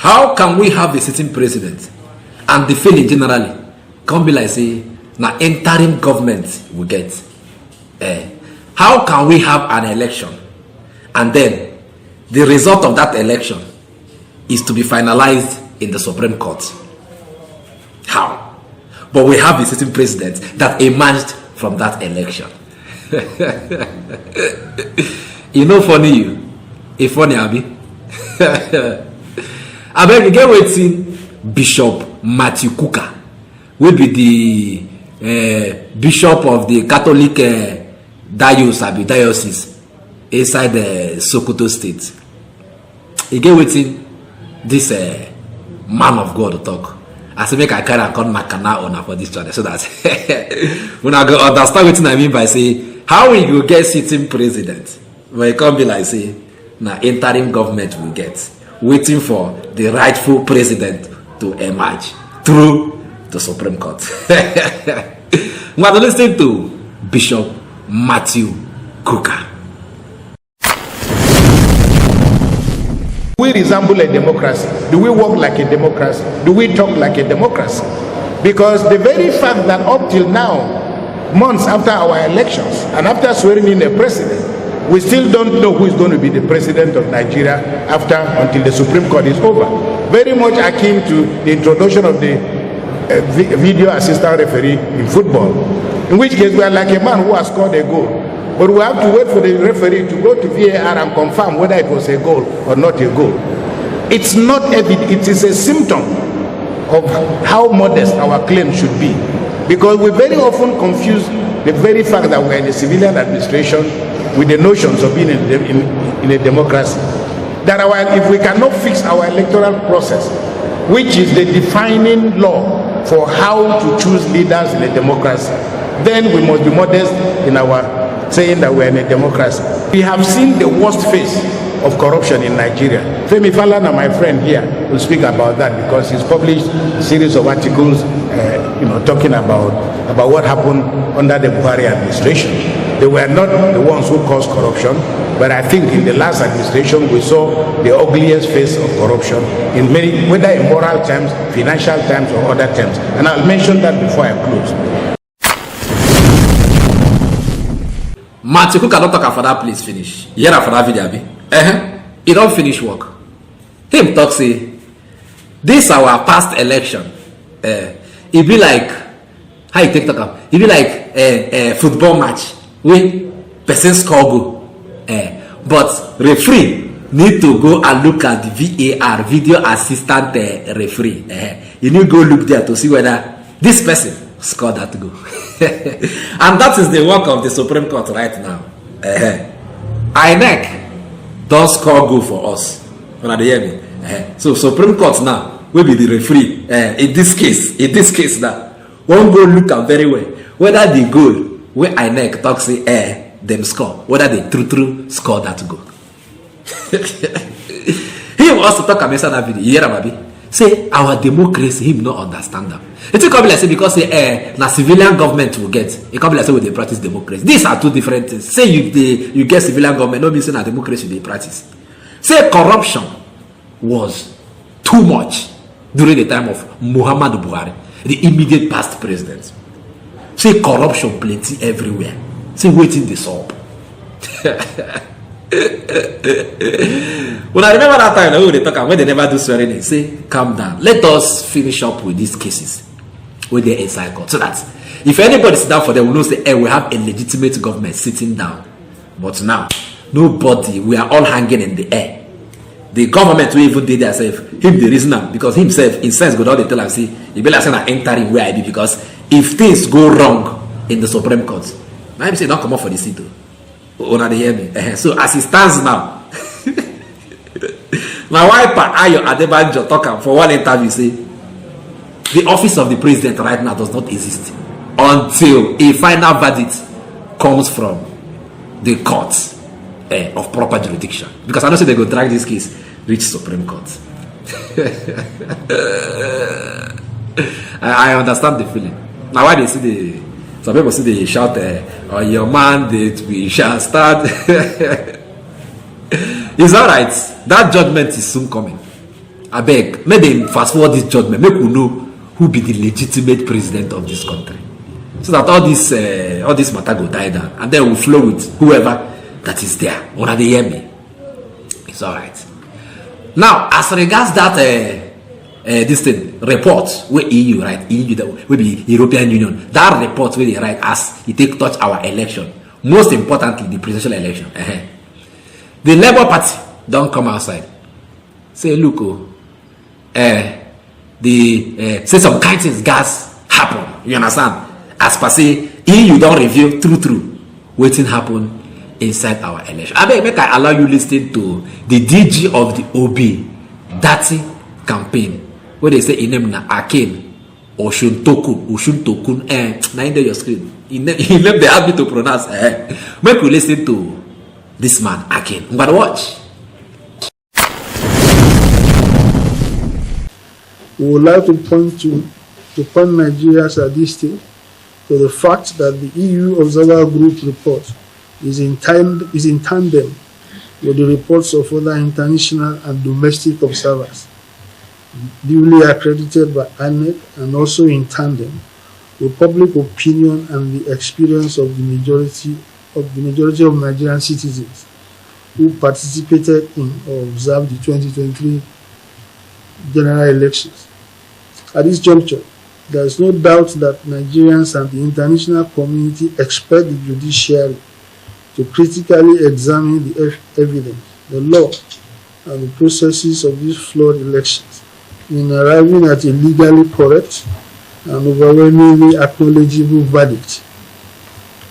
How can we have a sitting president and the feeling generally can't be like say now interim government we get? How can we have an election and then the result of that election is to be finalized in the Supreme Court? How? But we have a sitting president that emerged from that election. You know funny you? If funny Abi? I beg you get waiting Bishop Matthew Kuka will be the bishop of the Catholic diocese inside the Sokoto state. You get waiting this man of God to talk. I say make I carry and come Makana on for this channel so that when I go understand what I mean by say how we go get sitting president when it can't be like say now interim government will get waiting for the rightful president to emerge through the Supreme Court. We are listening to Bishop Matthew Kuka. Do we resemble a democracy? Do we work like a democracy? Do we talk like a democracy? Because the very fact that up till now, months after our elections and after swearing in a president, we still don't know who is going to be the president of Nigeria until the Supreme Court is over. Very much akin to the introduction of the video assistant referee in football, in which case we are like a man who has scored a goal. But we have to wait for the referee to go to VAR and confirm whether it was a goal or not a goal. It's not evident, it is a symptom of how modest our claim should be. Because we very often confuse the very fact that we're in a civilian administration with the notions of being in a democracy. That if we cannot fix our electoral process, which is the defining law for how to choose leaders in a democracy, then we must be modest in our saying that we're in a democracy. We have seen the worst face of corruption in Nigeria. Femi Falana, my friend here, will speak about that because he's published a series of articles, talking about what happened under the Buhari administration. They were not the ones who caused corruption, but I think in the last administration we saw the ugliest face of corruption in many, whether in moral terms, financial terms, or other terms. And I'll mention that before I close. Matthew Kuka don't talk for that place finish. You hear for that video, Abi? He don't finish work. Him talk say, this our past election. It be like, how you take talk up? It be like a football match where person score goal. But referee need to go and look at the VAR, video assistant referee. You need to go look there to see whether this person scored that goal. And that is the work of the Supreme Court right now. INEC don't score goal for us. When they hear me. So Supreme Court now will be the referee. In this case now, won't go look at very well whether the goal where INEC talks say them score, whether they true score that goal. He wants to talk about that video. You hear about say our democracy, him not understand them. It's come like say because say na civilian government will get. It come like say they practice democracy. These are two different things. Say you get civilian government, no mean say na democracy they practice. Say corruption was too much during the time of Muhammad Buhari, the immediate past president. Say corruption plenty everywhere. Say waiting this up. When I remember that time when they talk when they never do swearing in, say calm down. Let us finish up with these cases with the inside court. So that if anybody sit down for them, we know say we have a legitimate government sitting down. But now nobody, we are all hanging in the air. The government will even did themselves, him the reason now, because himself in sense go down they tell him say he be like saying entering where I be, because if things go wrong in the Supreme Court, I say don't come up for the seat. Una dey hear me. So as it stands now, my wife Ayo Adebanjo talk for one interview say the office of the president right now does not exist until a final verdict comes from the courts of proper jurisdiction. Because I know say they go drag this case reach Supreme Court. I understand the feeling. Now why they see some people see they shout on your mandate we shall start. It's alright. That judgment is soon coming. I beg, make them fast forward this judgment, make we know who be the legitimate president of this country, so that all this matter go die down, and then we flow with whoever that is there. When they hear me, it's all right. Now, as regards that this thing report where EU, right? EU that will be European Union. That report where they write as it take touch our election. Most importantly, the presidential election. The Labour Party don't come outside. Say, look, say some kind of things gas happen. You understand? As per say, EU don't review true waiting happen inside our election. I beg, make I allow you listen to the DG of the OB Dirty campaign where they say in name na Akin Oshuntokun now in your screen. In name they ask me to pronounce. Make we listen to this man Akin. I'm gonna watch. We would like to point Nigeria at this stage to the fact that the EU Observer Group report is in tandem with the reports of other international and domestic observers, duly accredited by INEC, and also in tandem with public opinion and the experience of the majority of Nigerian citizens who participated in or observed the 2023 general elections. At this juncture, there is no doubt that Nigerians and the international community expect the judiciary to critically examine the evidence, the law, and the processes of these flawed elections in arriving at a legally correct and overwhelmingly acknowledgeable verdict.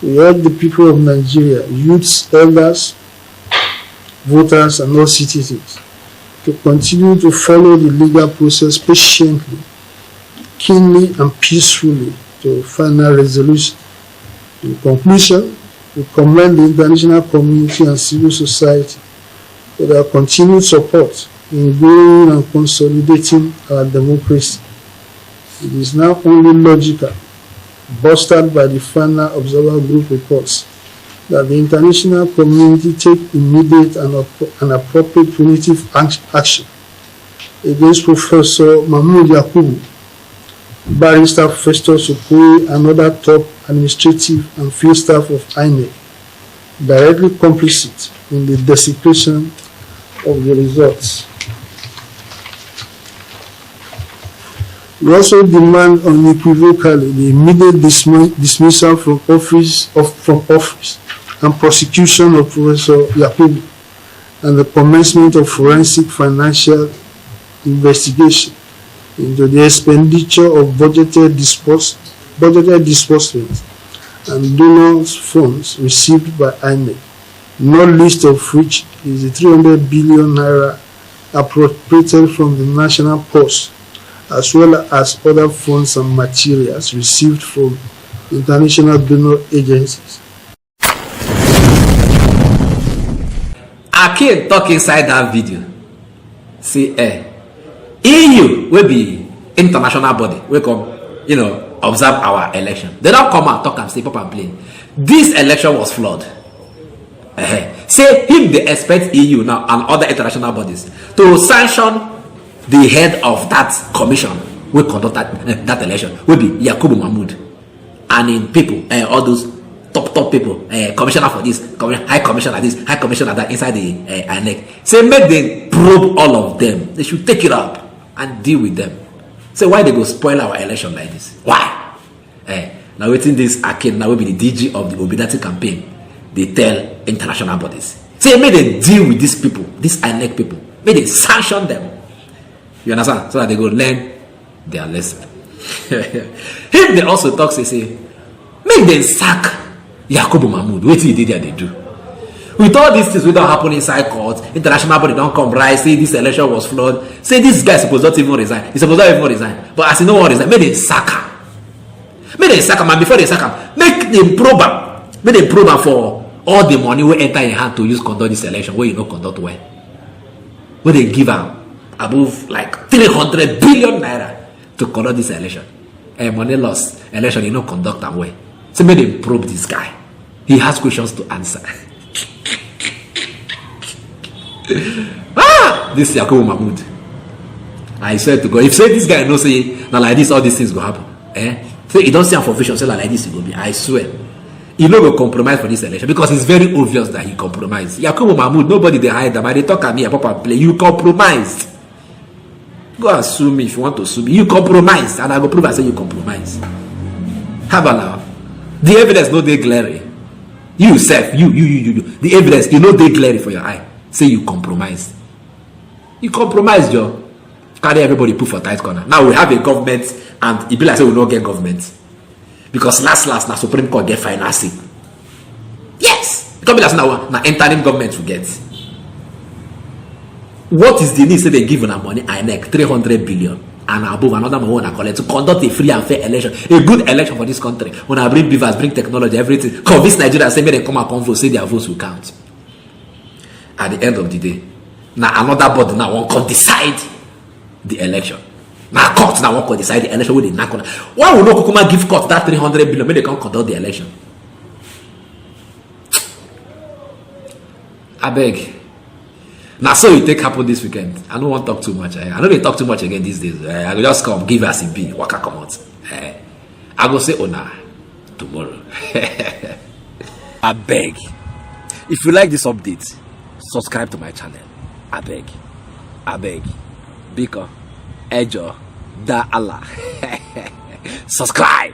We urge the people of Nigeria, youths, elders, voters, and all citizens to continue to follow the legal process patiently, keenly, and peacefully to final resolution. In conclusion, we commend the international community and civil society for their continued support in growing and consolidating our democracy. It is now only logical, bolstered by the final Observer Group reports, that the international community take immediate and appropriate punitive action against Professor Mahmood Yakubu, Barrister Festus Ooooooo, and other top administrative and field staff of INEC, directly complicit in the desecration of the results. We also demand unequivocally the immediate dismissal from office and prosecution of Professor Yakubu, and the commencement of forensic financial investigation into the expenditure of budgeted disbursements and donors' funds received by INEC, not least of which is the 300 billion naira appropriated from the National Post, as well as other funds and materials received from international donor agencies. Akin talk inside that video. See, EU will be international body. We come, observe our election. They don't come and talk and say, pop and play. This election was flawed. Say him they expect EU now and other international bodies to sanction the head of that commission will conduct that election will be Yakubu Mahmood, and in people, all those top people, commissioner for this, high commissioner this, high commissioner that inside the INEC. Say make them probe all of them. They should take it up and deal with them. Say why they go spoil our election like this? Why? Now waiting this Akin now will be the DG of the Obidati campaign. They tell international bodies. Say make them deal with these people, these INEC people. Make they sanction them. You understand? So that they go learn their lesson. If they also talk, say, make them sack Yakubu Mahmood. What he did there, they do. With all these things, we don't happen inside court. International body don't come right. Say this election was flawed. Say this guy supposed not even resign. He supposed not even resign. But as he no one resign, make them sack him. Make them sack him. And before they sack him, make them probe him. Make them probe him for all the money we enter in hand to use conduct this election. Where you know conduct well. Where they give him above like 300 billion naira to conduct this election. Money loss election, you know, conduct and way. So make them probe this guy. He has questions to answer. This Yakubu Mahmood. I swear to God, if say this guy no say now like this, all these things go happen. So you don't see him for vision, say like this, it will be. I swear. He no go compromise for this election because it's very obvious that he compromised. Yakubu Mahmood, nobody they hide them. They talk at me, pop and play. You compromised. Go and sue me if you want to sue me. You compromised, and I go prove I say you compromised. How about now? The evidence no dey glaring. You self, you. The evidence, you know they glaring for your eye. Say you compromised. You compromised, Joe. Carry everybody put for tight corner. Now we have a government, and it be like say we don't get government. Because last now Supreme Court get financing. Yes! It can't be that now interim government will get. What is the need say they give on money? INEC 300 billion and above another money I collect to conduct a free and fair election, a good election for this country. When I bring beavers, bring technology, everything, convince Nigeria, say may they come and vote, say their votes will count. At the end of the day, now another body now won't come decide the election. Now court now won't decide the election with the NACONA. Why would no Kukuma give court that 300 billion when they can't conduct the election? I beg. Now so it take happen this weekend. I don't want to talk too much. I know they talk too much again these days. I will just come, give us a B, waka come out. I go say Ona tomorrow. I beg. If you like this update, subscribe to my channel. I beg. Because Ejo da Allah. Subscribe.